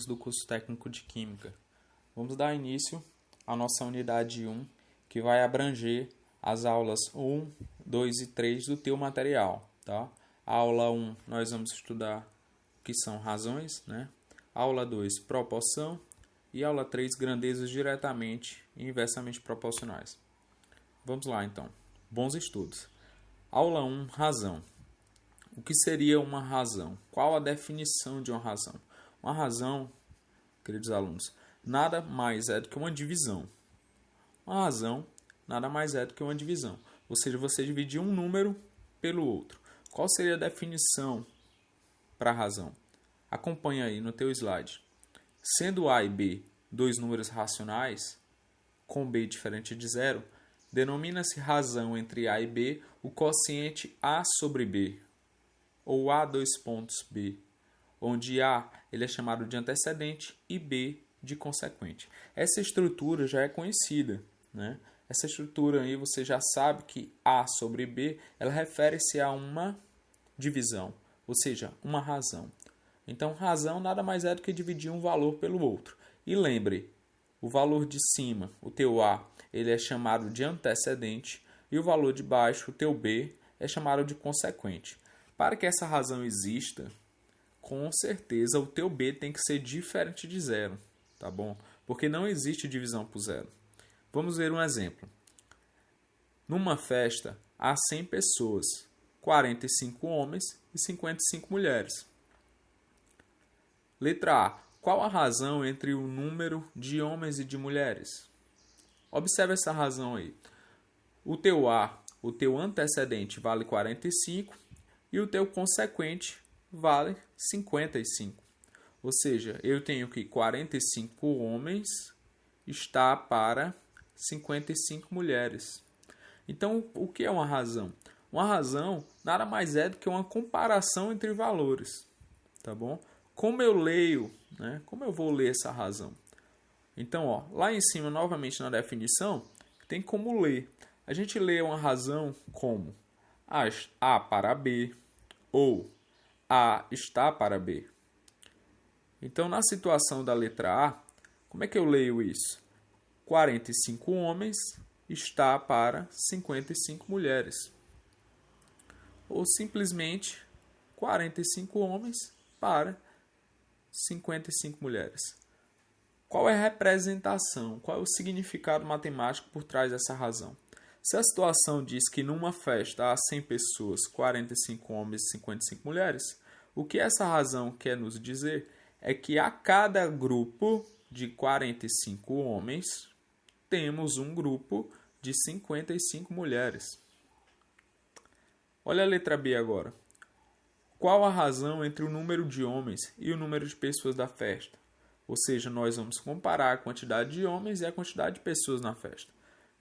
alunos do curso técnico de Química. Vamos dar início à nossa unidade 1, que vai abranger as aulas 1, 2 e 3 do teu material. Tá? A aula 1 nós vamos estudar o que são razões, né? Aula 2, proporção. E aula 3, grandezas diretamente e inversamente proporcionais. Vamos lá, então. Bons estudos. Aula 1, razão. O que seria uma razão? Qual a definição de uma razão? Uma razão, queridos alunos, nada mais é do que uma divisão. Uma razão nada mais é do que uma divisão. Ou seja, você dividir um número pelo outro. Qual seria a definição para a razão? Acompanha aí no teu slide. Sendo A e B dois números racionais, com B diferente de zero, denomina-se razão entre A e B o quociente A sobre B, ou A dois pontos B, onde A ele é chamado de antecedente e B de consequente. Essa estrutura já é conhecida, né? Essa estrutura aí você já sabe que A sobre B ela refere-se a uma divisão, ou seja, uma razão. Então, razão nada mais é do que dividir um valor pelo outro. E lembre, o valor de cima, o teu A, ele é chamado de antecedente e o valor de baixo, o teu B, é chamado de consequente. Para que essa razão exista, com certeza o teu B tem que ser diferente de zero, tá bom? Porque não existe divisão por zero. Vamos ver um exemplo. Numa festa, há 100 pessoas, 45 homens e 55 mulheres. Letra A. Qual a razão entre o número de homens e de mulheres? Observe essa razão aí. O teu A, o teu antecedente, vale 45 e o teu consequente vale 55. Ou seja, eu tenho que 45 homens está para 55 mulheres. Então, o que é uma razão? Uma razão nada mais é do que uma comparação entre valores. Tá bom? Como eu leio, né? Como eu vou ler essa razão? Então, ó, lá em cima, novamente na definição, tem como ler. A gente lê uma razão como A para B ou A está para B. Então, na situação da letra A, como é que eu leio isso? 45 homens está para 55 mulheres. Ou simplesmente 45 homens para 55 mulheres. Qual é a representação? Qual é o significado matemático por trás dessa razão? Se a situação diz que numa festa há 100 pessoas, 45 homens e 55 mulheres, o que essa razão quer nos dizer é que a cada grupo de 45 homens, temos um grupo de 55 mulheres. Olha a letra B agora. Qual a razão entre o número de homens e o número de pessoas da festa? Ou seja, nós vamos comparar a quantidade de homens e a quantidade de pessoas na festa.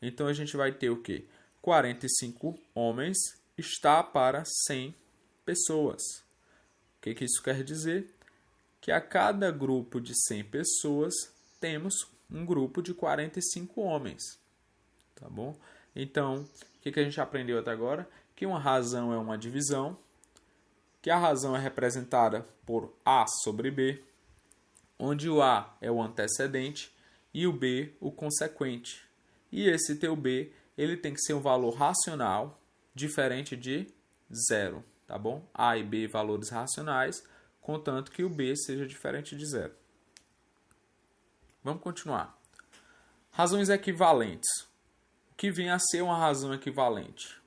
Então, a gente vai ter o quê? 45 homens está para 100 pessoas. O que isso quer dizer? Que a cada grupo de 100 pessoas, temos um grupo de 45 homens. Tá bom? Então, o que a gente aprendeu até agora? Que uma razão é uma divisão, que a razão é representada por A sobre B, onde o A é o antecedente e o B o consequente. E esse teu B, ele tem que ser um valor racional, diferente de zero, tá bom? A e B valores racionais, contanto que o B seja diferente de zero. Vamos continuar. Razões equivalentes. O que vem a ser uma razão equivalente?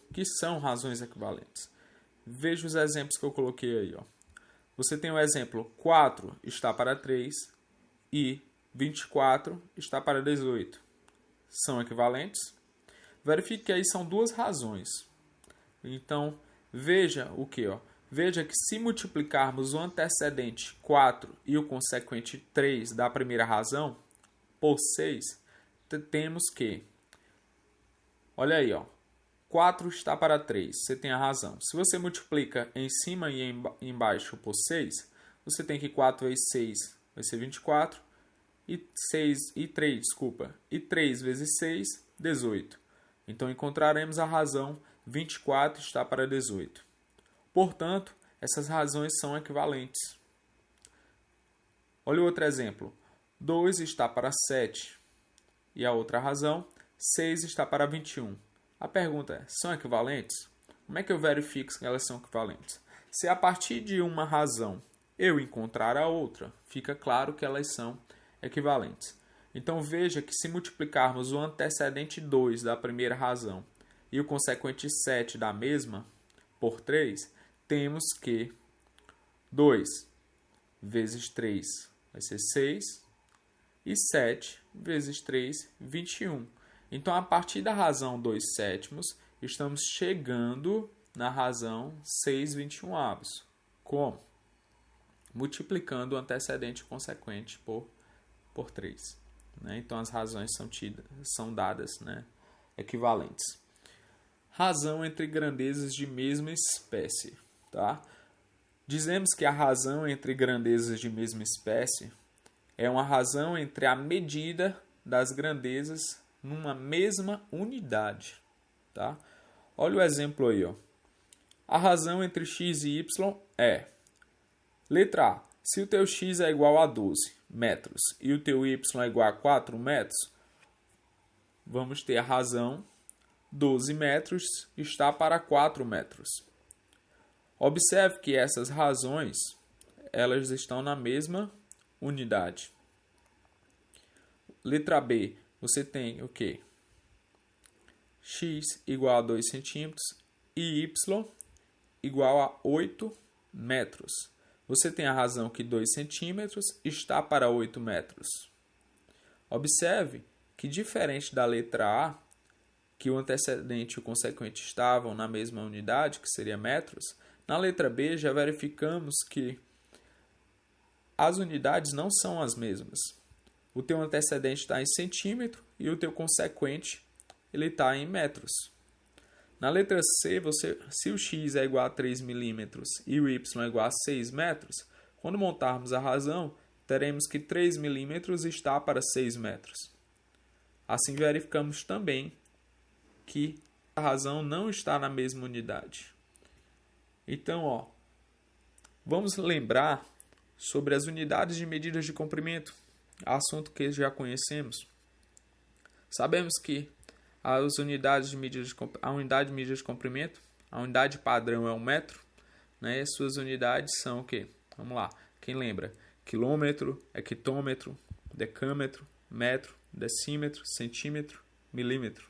O que são razões equivalentes? Veja os exemplos que eu coloquei aí. Ó. Você tem o exemplo 4 está para 3 e 24 está para 18. São equivalentes? Verifique que aí são duas razões. Então, veja o que? Veja que se multiplicarmos o antecedente 4 e o consequente 3 da primeira razão por 6, temos que... Olha aí, ó. 4 está para 3, você tem a razão. Se você multiplica em cima e embaixo por 6, você tem que 4 vezes 6 vai ser 24, e 3 vezes 6, 18. Então, encontraremos a razão 24 está para 18. Portanto, essas razões são equivalentes. Olha o outro exemplo. 2 está para 7. E a outra razão, 6 está para 21. A pergunta é, são equivalentes? Como é que eu verifico que elas são equivalentes? Se a partir de uma razão eu encontrar a outra, fica claro que elas são equivalentes. Então veja que se multiplicarmos o antecedente 2 da primeira razão e o consequente 7 da mesma por 3, temos que 2 vezes 3 vai ser 6 e 7 vezes 3, 21. Então, a partir da razão 2 sétimos, estamos chegando na razão 6 21avos. Como? Multiplicando o antecedente e o consequente por 3. Né? Então, as razões são dadas, né, equivalentes. Razão entre grandezas de mesma espécie. Tá? Dizemos que a razão entre grandezas de mesma espécie é uma razão entre a medida das grandezas numa mesma unidade. Tá? Olha o exemplo aí. Ó. A razão entre x e y é: letra A. Se o teu x é igual a 12 metros e o teu y é igual a 4 metros, vamos ter a razão 12 metros está para 4 metros. Observe que essas razões elas estão na mesma unidade. Letra B, você tem o quê? X igual a 2 centímetros e y igual a 8 metros. Você tem a razão que 2 centímetros está para 8 metros. Observe que, diferente da letra A, que o antecedente e o consequente estavam na mesma unidade, que seria metros, na letra B já verificamos que as unidades não são as mesmas. O teu antecedente está em centímetro e o teu consequente ele está em metros. Na letra C, se o x é igual a 3 milímetros e o y é igual a 6 metros, quando montarmos a razão, teremos que 3 milímetros está para 6 metros. Assim, verificamos também que a razão não está na mesma unidade. Então, vamos lembrar sobre as unidades de medidas de comprimento, assunto que já conhecemos. Sabemos que a unidade de medida de comprimento, a unidade padrão é 1 metro, né? E as suas unidades são o quê? Vamos lá, quem lembra? Quilômetro, hectômetro, decâmetro, metro, decímetro, centímetro, milímetro.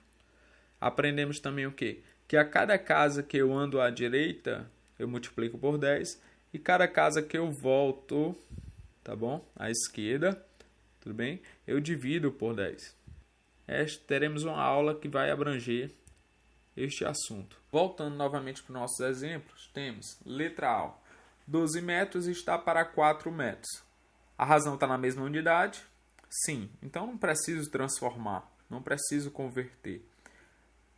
Aprendemos também o quê? Que a cada casa que eu ando à direita, eu multiplico por 10, e cada casa que eu volto, tá bom? À esquerda, tudo bem? Eu divido por 10. Teremos uma aula que vai abranger este assunto. Voltando novamente para os nossos exemplos, temos letra A. 12 metros está para 4 metros. A razão está na mesma unidade? Sim. Então não preciso transformar, não preciso converter.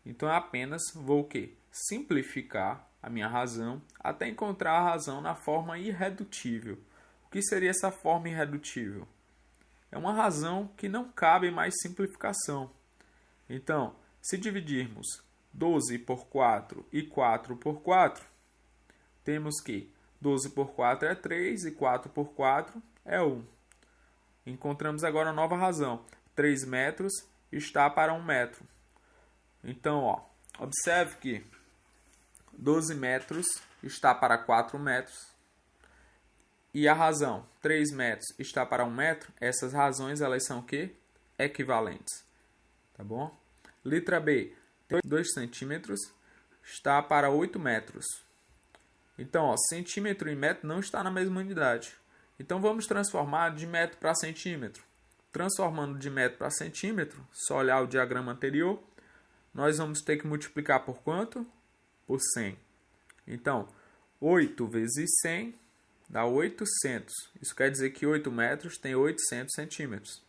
Então apenas vou o quê? Simplificar a minha razão até encontrar a razão na forma irredutível. O que seria essa forma irredutível? É uma razão que não cabe mais simplificação. Então, se dividirmos 12 por 4 e 4 por 4, temos que 12 por 4 é 3 e 4 por 4 é 1. Encontramos agora a nova razão. 3 metros está para 1 metro. Então, observe que 12 metros está para 4 metros. E a razão 3 metros está para 1 metro, essas razões elas são o quê? Equivalentes. Tá bom? Letra B, 2 centímetros está para 8 metros. Então, centímetro e metro não está na mesma unidade. Então, vamos transformar de metro para centímetro. Transformando de metro para centímetro, só olhar o diagrama anterior, nós vamos ter que multiplicar por quanto? Por 100. Então, 8 vezes 100 dá 800. Isso quer dizer que 8 metros tem 800 centímetros.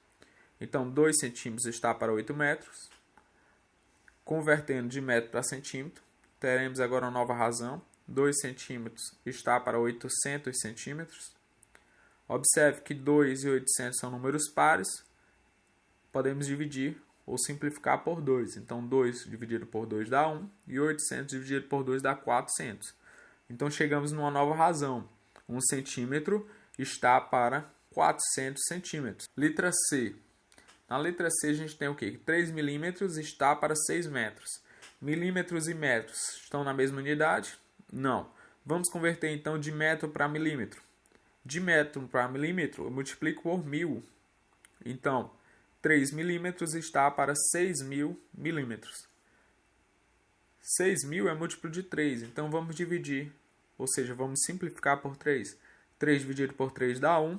Então, 2 centímetros está para 8 metros. Convertendo de metro para centímetro, teremos agora uma nova razão. 2 centímetros está para 800 centímetros. Observe que 2 e 800 são números pares. Podemos dividir ou simplificar por 2. Então, 2 dividido por 2 dá 1 e 800 dividido por 2 dá 400. Então, chegamos numa nova razão. 1 centímetro está para 400 centímetros. Letra C. Na letra C a gente tem o quê? 3 milímetros está para 6 metros. Milímetros e metros estão na mesma unidade? Não. Vamos converter então de metro para milímetro. De metro para milímetro eu multiplico por 1000. Então, 3 milímetros está para 6.000 milímetros. 6.000 é múltiplo de 3, então vamos dividir, ou seja, vamos simplificar por 3. 3 dividido por 3 dá 1,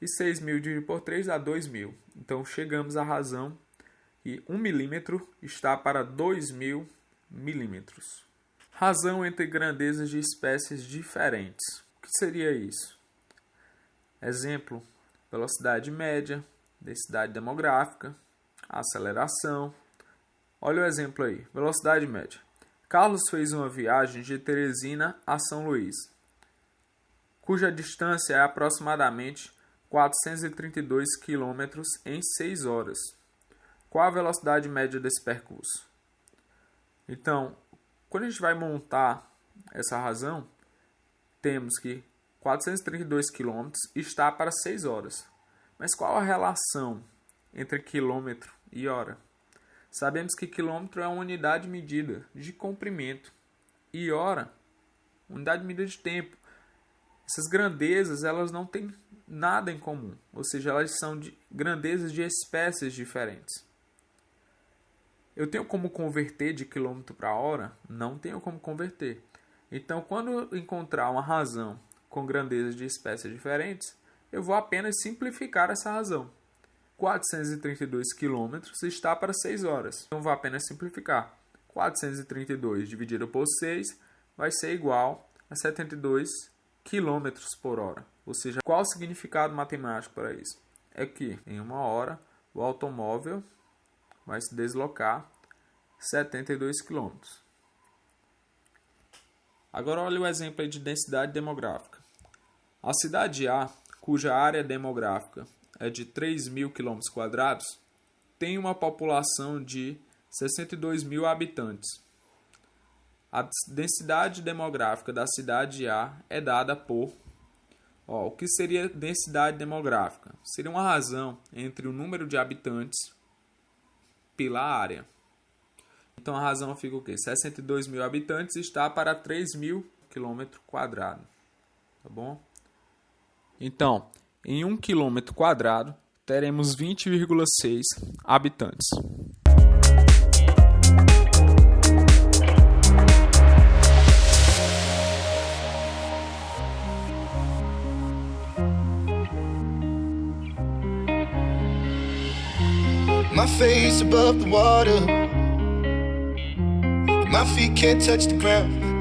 e 6.000 dividido por 3 dá 2.000. Então chegamos à razão que 1 milímetro está para 2.000 milímetros. Razão entre grandezas de espécies diferentes. O que seria isso? Exemplo, velocidade média, densidade demográfica, aceleração. Olha o exemplo aí, velocidade média. Carlos fez uma viagem de Teresina a São Luís, cuja distância é aproximadamente 432 km em 6 horas. Qual a velocidade média desse percurso? Então, quando a gente vai montar essa razão, temos que 432 km está para 6 horas. Mas qual a relação entre quilômetro e hora? Sabemos que quilômetro é uma unidade medida de comprimento e hora, unidade medida de tempo. Essas grandezas elas não têm nada em comum, ou seja, elas são grandezas de espécies diferentes. Eu tenho como converter de quilômetro para hora? Não tenho como converter. Então, quando eu encontrar uma razão com grandezas de espécies diferentes, eu vou apenas simplificar essa razão. 432 km está para 6 horas. Então, vou apenas simplificar. 432 dividido por 6 vai ser igual a 72 km por hora. Ou seja, qual o significado matemático para isso? É que em uma hora o automóvel vai se deslocar 72 km. Agora olha o exemplo aí de densidade demográfica. A cidade A, cuja área demográfica é de 3.000 km², tem uma população de 62.000 habitantes. A densidade demográfica da cidade A é dada por... o que seria densidade demográfica? Seria uma razão entre o número de habitantes pela área. Então a razão fica o quê? 62.000 habitantes está para 3.000 km². Tá bom? Então, em 1 km², teremos 20,6 habitantes. My face above the water, my feet can't touch the ground,